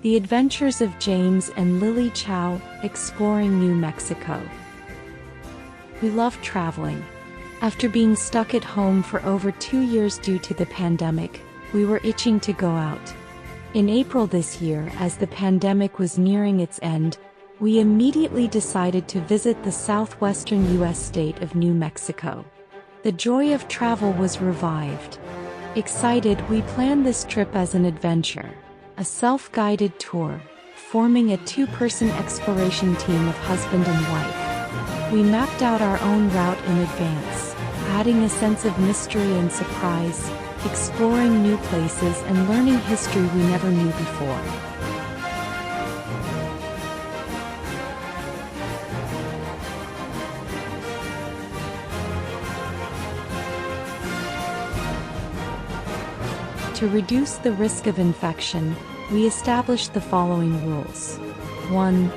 The Adventures of James and Lily Chiao, Exploring New Mexico. We love traveling. After being stuck at home for over 2 years due to the pandemic, we were itching to go out. In April this year, as the pandemic was nearing its end, we immediately decided to visit the southwestern U.S. state of New Mexico. The joy of travel was revived. Excited, we planned this trip as an adventure, a self-guided tour, forming a 2-person exploration team of husband and wife. We mapped out our own route in advance, adding a sense of mystery and surprise, exploring new places and learning history we never knew before. To reduce the risk of infection, we established the following rules. 1.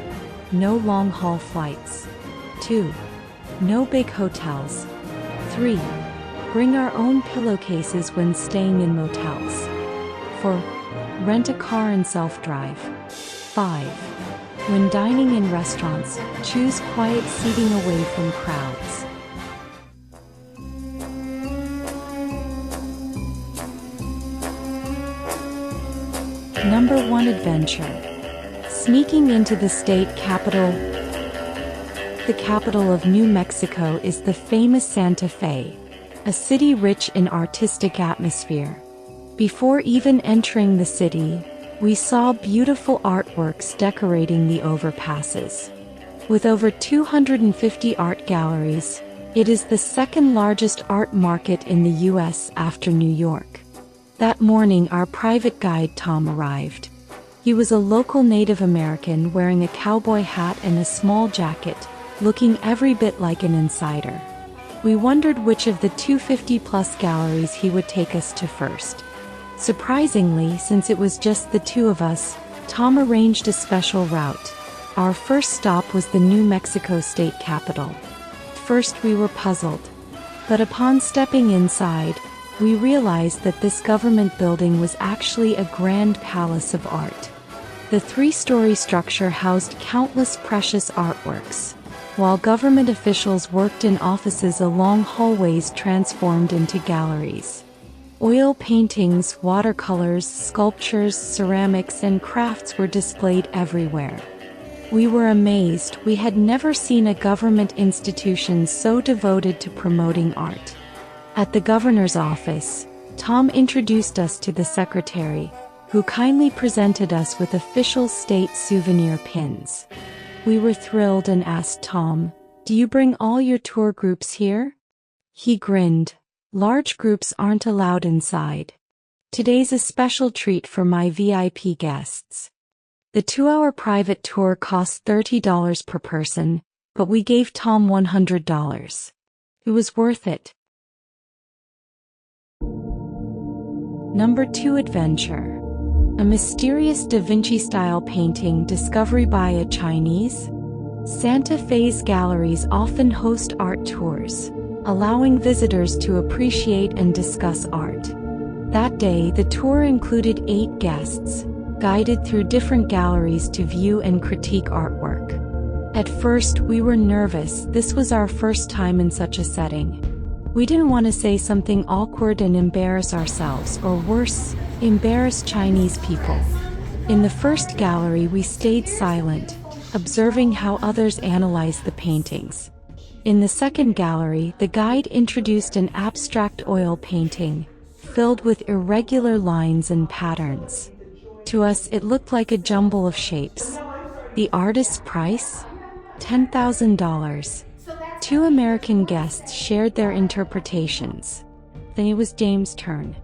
No long-haul flights. 2. No big hotels. 3. Bring our own pillowcases when staying in motels. 4. Rent a car and self-drive. 5. When dining in restaurants, choose quiet seating away from crowds. Number 1 adventure. Sneaking into the state capital. The capital of New Mexico is the famous Santa Fe, a city rich in artistic atmosphere. Before even entering the city, we saw beautiful artworks decorating the overpasses. With over 250 art galleries, it is the second largest art market in the U.S. after New York. That morning, our private guide Tom arrived. He was a local Native American wearing a cowboy hat and a small jacket, looking every bit like an insider. We wondered which of the 250-plus galleries he would take us to first. Surprisingly, since it was just the two of us, Tom arranged a special route. Our first stop was the New Mexico state capitol. First we were puzzled. But upon stepping inside, we realized that this government building was actually a grand palace of art. The 3-story structure housed countless precious artworks, while government officials worked in offices along hallways transformed into galleries. Oil paintings, watercolors, sculptures, ceramics, and crafts were displayed everywhere. We were amazed. We had never seen a government institution so devoted to promoting art. At the governor's office, Tom introduced us to the secretary, who kindly presented us with official state souvenir pins. We were thrilled and asked Tom, "Do you bring all your tour groups here?" He grinned. "Large groups aren't allowed inside. Today's a special treat for my VIP guests." The 2-hour private tour cost $30 per person, but we gave Tom $100. It was worth it. Number 2 adventure. A mysterious Da Vinci-style painting discovery by a Chinese. Santa Fe's galleries often host art tours, allowing visitors to appreciate and discuss art. That day, the tour included 8 guests, guided through different galleries to view and critique artwork. At first, we were nervous. This was our first time in such a setting. We didn't want to say something awkward and embarrass ourselves, or worse, embarrass Chinese people. In the first gallery, we stayed silent, observing how others analyzed the paintings. In the second gallery, the guide introduced an abstract oil painting, filled with irregular lines and patterns. To us, it looked like a jumble of shapes. The artist's price? $10,000. 2 American guests shared their interpretations. Then it was James' turn.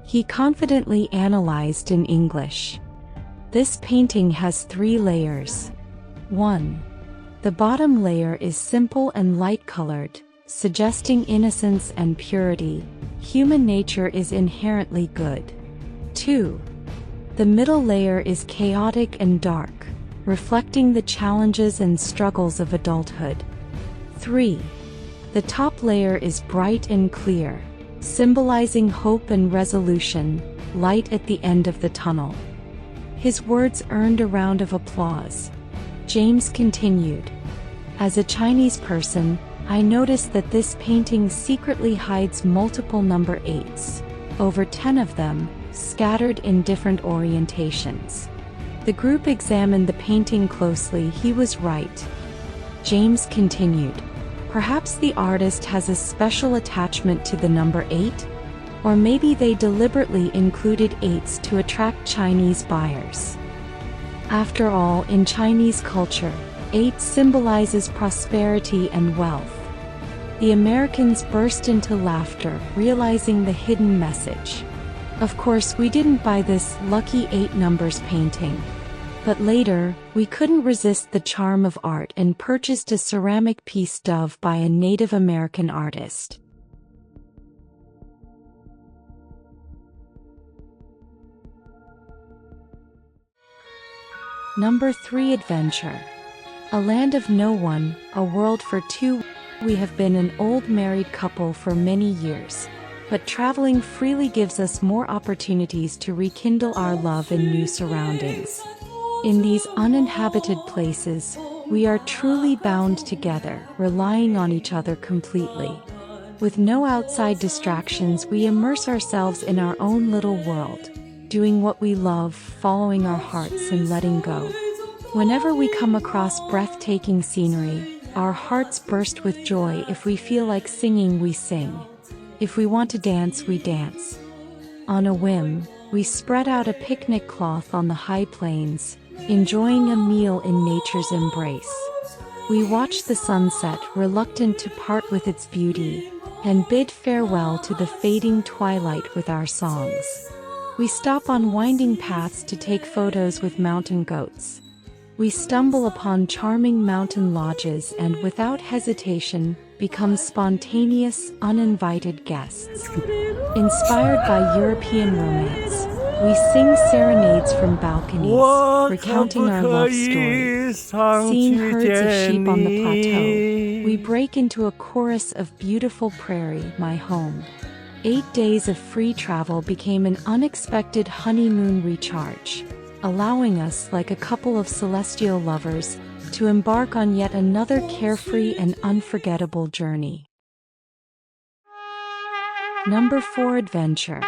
He confidently analyzed in English. This painting has 3 layers. 1. The bottom layer is simple and light-colored, suggesting innocence and purity. Human nature is inherently good. 2. The middle layer is chaotic and dark, reflecting the challenges and struggles of adulthood. 3. The top layer is bright and clear, symbolizing hope and resolution, light at the end of the tunnel. His words earned a round of applause. James continued, "As a Chinese person, I noticed that this painting secretly hides multiple number 8s, over 10 of them, scattered in different orientations." The group examined the painting closely. He was right. James continued, "Perhaps the artist has a special attachment to the number 8? Or maybe they deliberately included 8s to attract Chinese buyers. After all, in Chinese culture, 8 symbolizes prosperity and wealth." The Americans burst into laughter, realizing the hidden message. Of course, we didn't buy this lucky 8 numbers painting. But later, we couldn't resist the charm of art and purchased a ceramic piece dove by a Native American artist. Number 3 Adventure. A land of no one, a world for two. We have been an old married couple for many years, but traveling freely gives us more opportunities to rekindle our love in new surroundings. In these uninhabited places, we are truly bound together, relying on each other completely. With no outside distractions, we immerse ourselves in our own little world, doing what we love, following our hearts and letting go. Whenever we come across breathtaking scenery, our hearts burst with joy. If we feel like singing, we sing. If we want to dance, we dance. On a whim, we spread out a picnic cloth on the high plains, enjoying a meal in nature's embrace. We watch the sunset, reluctant to part with its beauty, and bid farewell to the fading twilight with our songs. We stop on winding paths to take photos with mountain goats. We stumble upon charming mountain lodges and, without hesitation, become spontaneous, uninvited guests. Inspired by European romance, we sing serenades from balconies, recounting our love story. Seeing herds of sheep on the plateau, we break into a chorus of beautiful prairie, my home. 8 days of free travel became an unexpected honeymoon recharge, allowing us, like a couple of celestial lovers, to embark on yet another carefree and unforgettable journey. Number 4 Adventure.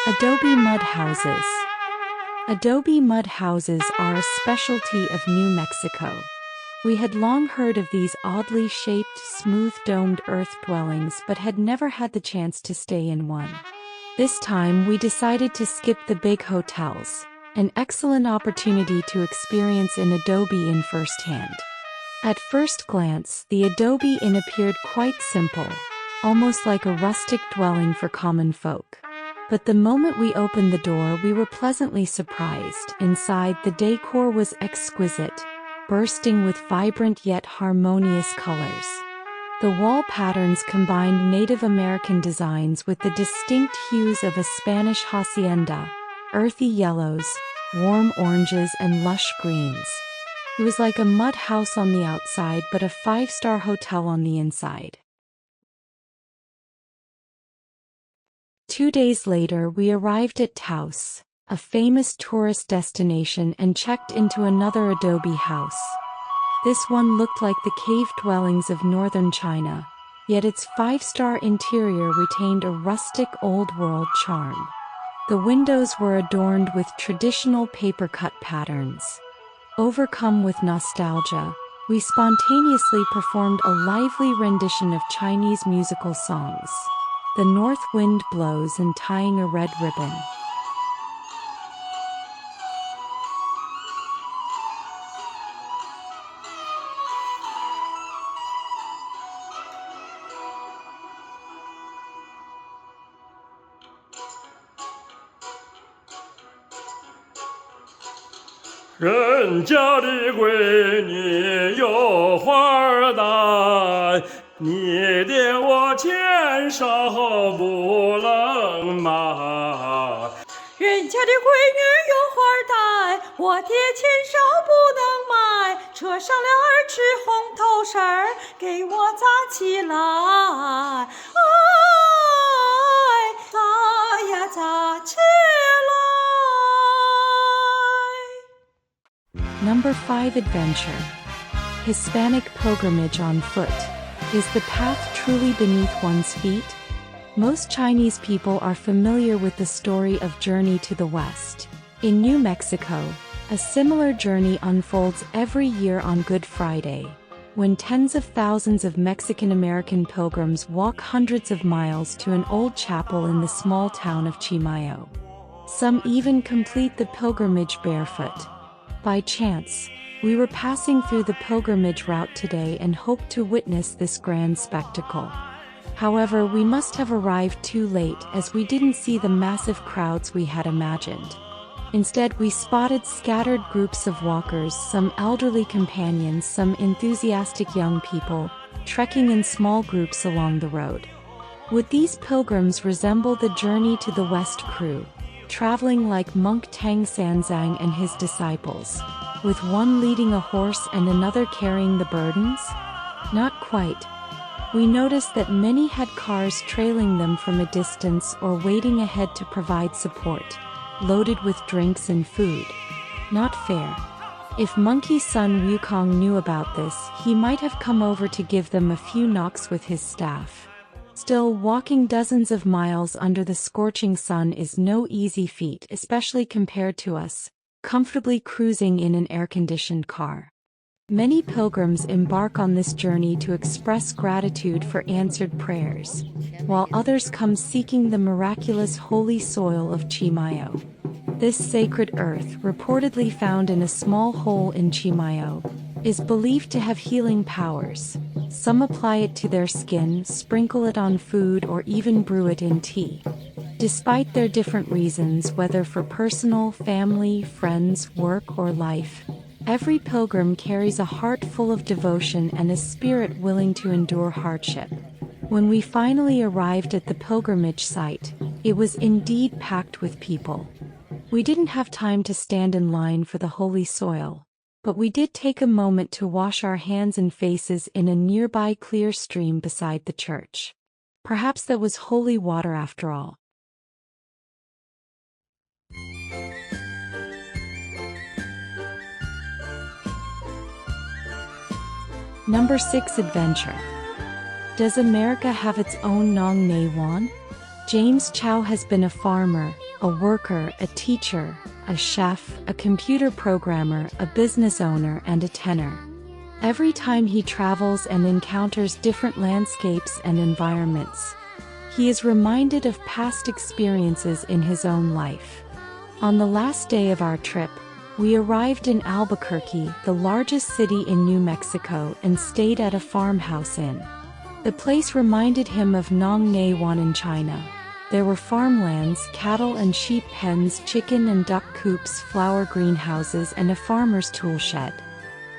Adobe mud houses. Adobe mud houses are a specialty of New Mexico. We had long heard of these oddly shaped, smooth-domed earth dwellings but had never had the chance to stay in one. This time we decided to skip the big hotels, an excellent opportunity to experience an Adobe Inn firsthand. At first glance, the Adobe Inn appeared quite simple, almost like a rustic dwelling for common folk. But the moment we opened the door, we were pleasantly surprised. Inside, the decor was exquisite, bursting with vibrant yet harmonious colors. The wall patterns combined Native American designs with the distinct hues of a Spanish hacienda, earthy yellows, warm oranges, and lush greens. It was like a mud house on the outside but a 5-star hotel on the inside. 2 days later, we arrived at Taos, a famous tourist destination, and checked into another adobe house. This one looked like the cave dwellings of northern China, yet its 5-star interior retained a rustic old-world charm. The windows were adorned with traditional paper-cut patterns. Overcome with nostalgia, we spontaneously performed a lively rendition of Chinese musical songs. The north wind blows and tying a red ribbon.人家的闺女有花戴，你的我牵手不能买。人家的闺女有花戴，我的牵手不能买。车上了2只红头绳儿，给我扎起来。哎，扎呀扎起来。Number 5 Adventure. Hispanic pilgrimage on foot. Is the path truly beneath one's feet? Most Chinese people are familiar with the story of Journey to the West. In New Mexico, a similar journey unfolds every year on Good Friday, when tens of thousands of Mexican-American pilgrims walk hundreds of miles to an old chapel in the small town of Chiao. Some even complete the pilgrimage barefoot. By chance, we were passing through the pilgrimage route today and hoped to witness this grand spectacle. However, we must have arrived too late as we didn't see the massive crowds we had imagined. Instead, we spotted scattered groups of walkers, some elderly companions, some enthusiastic young people, trekking in small groups along the road. Would these pilgrims resemble the Journey to the West crew, traveling like monk Tang Sanzang and his disciples, with one leading a horse and another carrying the burdens? Not quite. We noticed that many had cars trailing them from a distance or waiting ahead to provide support, loaded with drinks and food. Not fair. If Monkey's son Wukong knew about this, he might have come over to give them a few knocks with his staff. Still, walking dozens of miles under the scorching sun is no easy feat, especially compared to us, comfortably cruising in an air-conditioned car. Many pilgrims embark on this journey to express gratitude for answered prayers, while others come seeking the miraculous holy soil of Chiao. This sacred earth, reportedly found in a small hole in Chiao, is believed to have healing powers. Some apply it to their skin, sprinkle it on food, or even brew it in tea. Despite their different reasons, whether for personal, family, friends, work, or life, every pilgrim carries a heart full of devotion and a spirit willing to endure hardship. When we finally arrived at the pilgrimage site, it was indeed packed with people. We didn't have time to stand in line for the holy soil, but we did take a moment to wash our hands and faces in a nearby clear stream beside the church. Perhaps that was holy water after all. Number 6 Adventure. Does America have its own Nong Nei Wan? James Chiao has been a farmer, a worker, a teacher, a chef, a computer programmer, a business owner, and a tenor. Every time he travels and encounters different landscapes and environments, he is reminded of past experiences in his own life. On the last day of our trip, we arrived in Albuquerque, the largest city in New Mexico, and stayed at a farmhouse inn. The place reminded him of Nong Nei Wan in China. There were farmlands, cattle and sheep pens, chicken and duck coops, flower greenhouses, and a farmer's tool shed.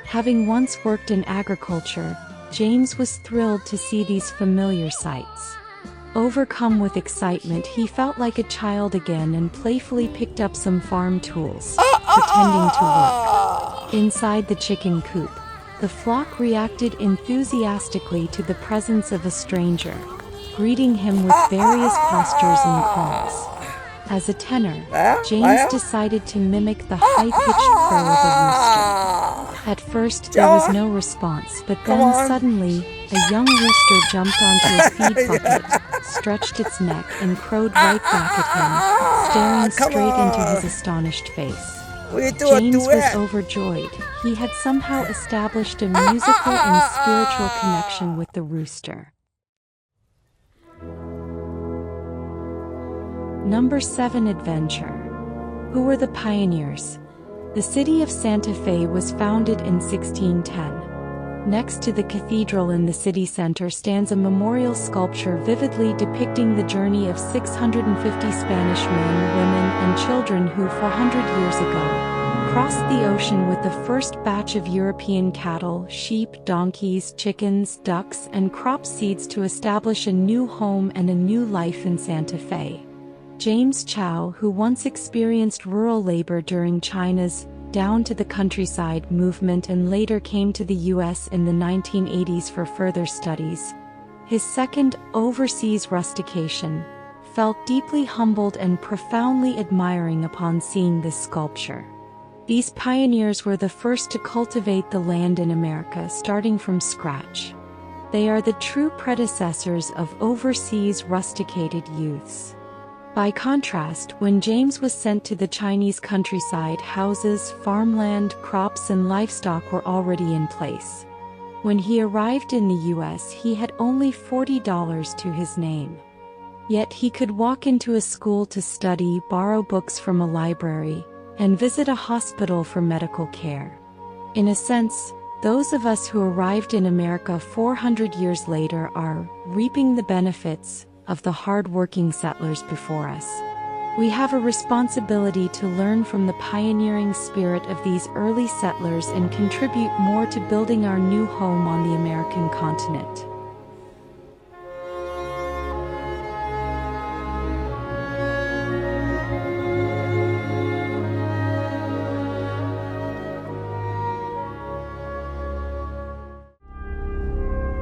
Having once worked in agriculture, James was thrilled to see these familiar sights. Overcome with excitement, he felt like a child again and playfully picked up some farm tools, pretending to work. Inside the chicken coop, the flock reacted enthusiastically to the presence of a stranger, greeting him with various postures and calls. As a tenor, James decided to mimic the high-pitched crow of a rooster. At first, there was no response, but then suddenly, a young rooster jumped onto a feed bucket, stretched its neck, and crowed right back at him, staring straight into his astonished face. James was overjoyed. He had somehow established a musical and spiritual connection with the rooster. Number 7 Adventure. Who were the pioneers? The city of Santa Fe was founded in 1610. Next to the cathedral in the city center stands a memorial sculpture vividly depicting the journey of 650 Spanish men, women, and children who 400 years ago crossed the ocean with the first batch of European cattle, sheep, donkeys, chickens, ducks, and crop seeds to establish a new home and a new life in Santa Fe. James Chiao, who once experienced rural labor during China's down to the countryside movement and later came to the US in the 1980s for further studies, his second overseas rustication, felt deeply humbled and profoundly admiring upon seeing this sculpture. These pioneers were the first to cultivate the land in America starting from scratch. They are the true predecessors of overseas rusticated youths. By contrast, when James was sent to the Chinese countryside, houses, farmland, crops and livestock were already in place. When he arrived in the US, he had only $40 to his name. Yet he could walk into a school to study, borrow books from a library, and visit a hospital for medical care. In a sense, those of us who arrived in America 400 years later are reaping the benefits of the hard-working settlers before us. We have a responsibility to learn from the pioneering spirit of these early settlers and contribute more to building our new home on the American continent.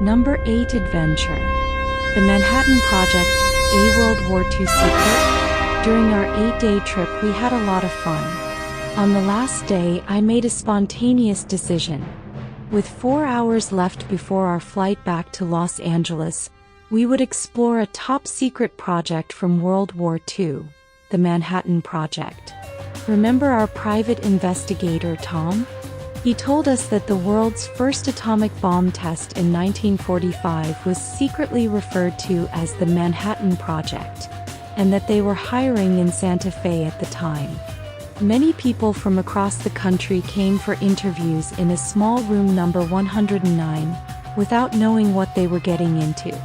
Number 8 Adventure. The Manhattan Project, a World War II secret. During our 8-day trip, we had a lot of fun. On the last day, I made a spontaneous decision. With 4 hours left before our flight back to Los Angeles, we would explore a top-secret project from World War II, the Manhattan Project. Remember our private investigator, Tom? He told us that the world's first atomic bomb test in 1945 was secretly referred to as the Manhattan Project, and that they were hiring in Santa Fe at the time. Many people from across the country came for interviews in a small room number 109, without knowing what they were getting into.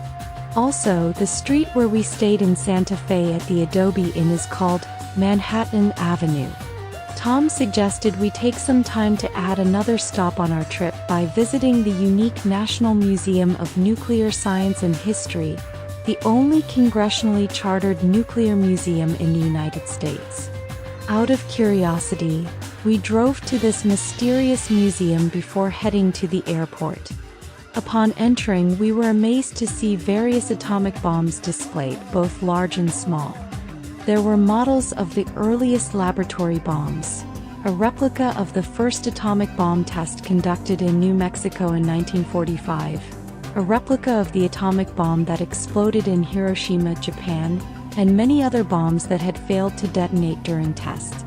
Also, the street where we stayed in Santa Fe at the Adobe Inn is called Manhattan Avenue. Tom suggested we take some time to add another stop on our trip by visiting the unique National Museum of Nuclear Science and History, the only congressionally chartered nuclear museum in the United States. Out of curiosity, we drove to this mysterious museum before heading to the airport. Upon entering, we were amazed to see various atomic bombs displayed, both large and small. There were models of the earliest laboratory bombs, a replica of the first atomic bomb test conducted in New Mexico in 1945, a replica of the atomic bomb that exploded in Hiroshima, Japan, and many other bombs that had failed to detonate during tests.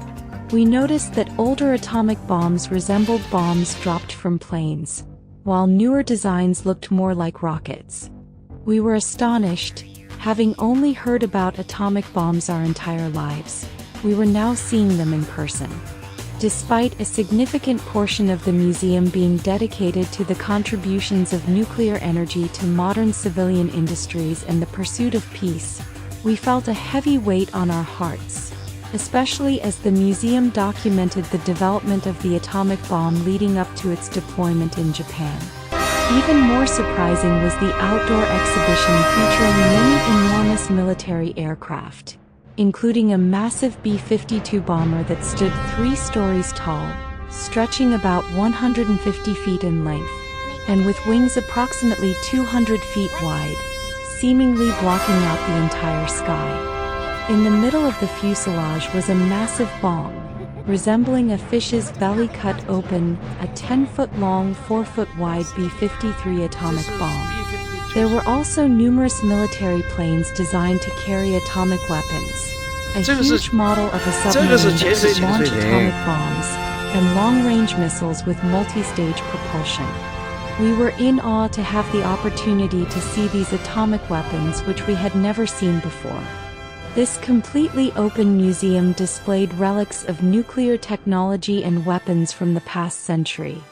We noticed that older atomic bombs resembled bombs dropped from planes, while newer designs looked more like rockets. We were astonished. Having only heard about atomic bombs our entire lives, we were now seeing them in person. Despite a significant portion of the museum being dedicated to the contributions of nuclear energy to modern civilian industries and the pursuit of peace, we felt a heavy weight on our hearts, especially as the museum documented the development of the atomic bomb leading up to its deployment in Japan. Even more surprising was the outdoor exhibition featuring many enormous military aircraft, including a massive B-52 bomber that stood 3 stories tall, stretching about 150 feet in length, and with wings approximately 200 feet wide, seemingly blocking out the entire sky. In the middle of the fuselage was a massive bomb, resembling a fish's belly cut open, a 10-foot-long, 4-foot-wide B-53 atomic bomb. There were also numerous military planes designed to carry atomic weapons, a huge model of a submarine that could launch atomic bombs, and long-range missiles with multi-stage propulsion. We were in awe to have the opportunity to see these atomic weapons which we had never seen before. This completely open museum displayed relics of nuclear technology and weapons from the past century.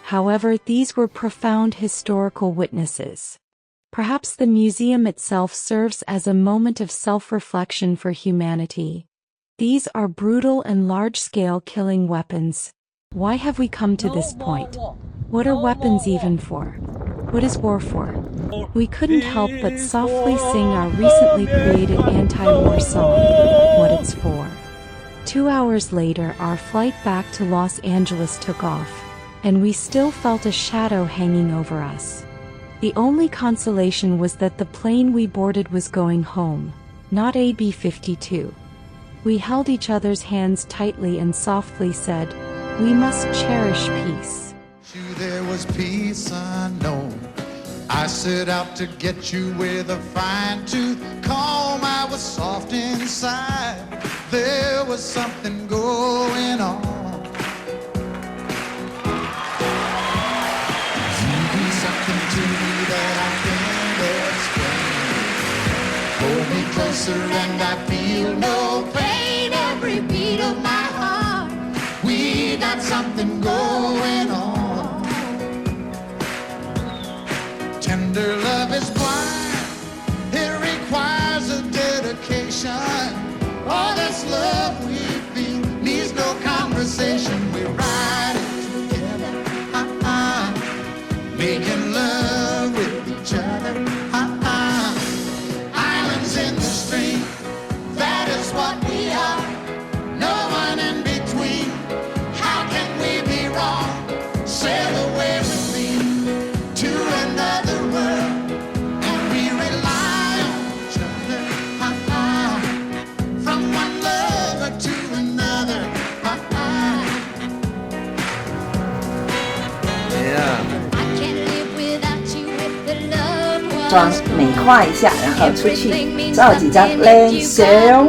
However, these were profound historical witnesses. Perhaps the museum itself serves as a moment of self-reflection for humanity. These are brutal and large-scale killing weapons. Why have we come to this point? What are weapons even for? What is war for? We couldn't help but softly sing our recently created anti-war song, What It's For. 2 hours later, our flight back to Los Angeles took off, and we still felt a shadow hanging over us. The only consolation was that the plane we boarded was going home, not a B-52. We held each other's hands tightly and softly said, We must cherish peace. There was peace unknown. I set out to get you with a fine-tooth comb. I was soft inside. There was something going on. You do something to me that I can't explain. Hold me closer and I feel no pain. Every beat of my heart, we got something going on. Tender love is blind. It requires a dedication. All this love we feel needs no conversation. We ride it together, making love with each other. Islands in the stream, that is what we are. No one in between. How can we be wrong? Sail away with me to another world, and we rely on each other. From one lover to another. Yeah. 装美化一下，然后出去照几张靚相。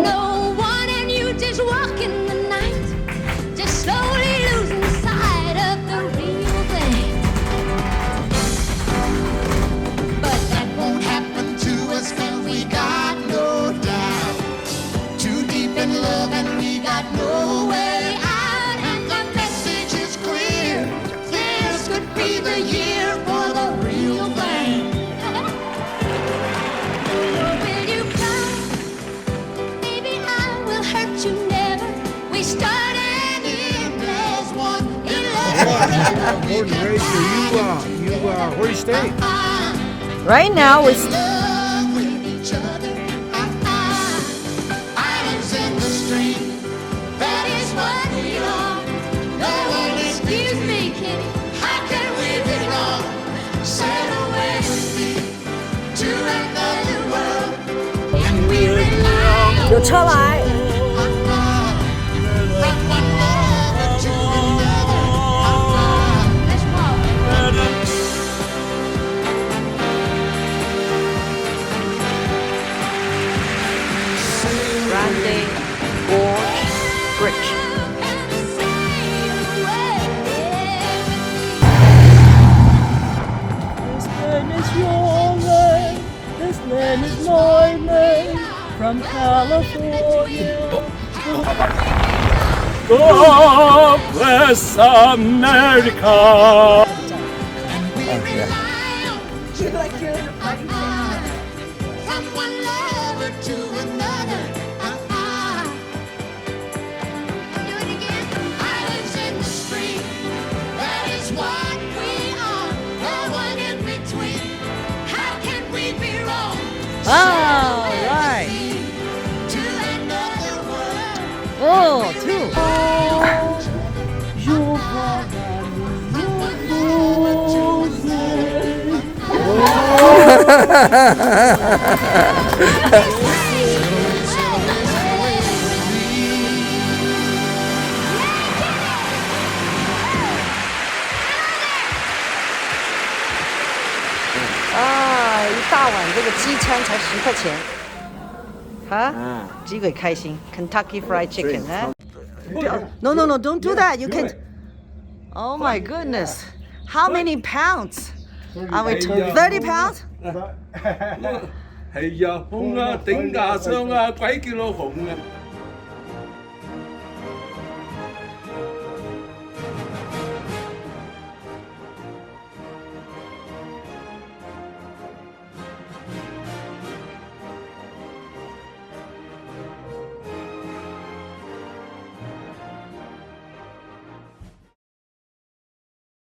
Where you staying? Right now we're Islands in the stream, that is what we are. No one excuse me, Kitty. How can we be wrong? Sail away with me to another world, and we rely on 有车来。from one lover to another. Let's walk. Grande Gorge Bridge. This land is your land, this land is my land, from California. God bless America. From one lover to another. Do it again. Islands in the stream, that is what we are. No one in between. How can we be wrong? All right. To another world. Oh, two.啊，一大碗这个鸡餐才10块钱，啊，鸡腿开心 ，Kentucky Fried Chicken，啊。No, no, no! Don't do that. You can. Oh my goodness! How many pounds? Are we 30 pounds? 係啊，紅啊，頂牙上啊，鬼叫我紅啊！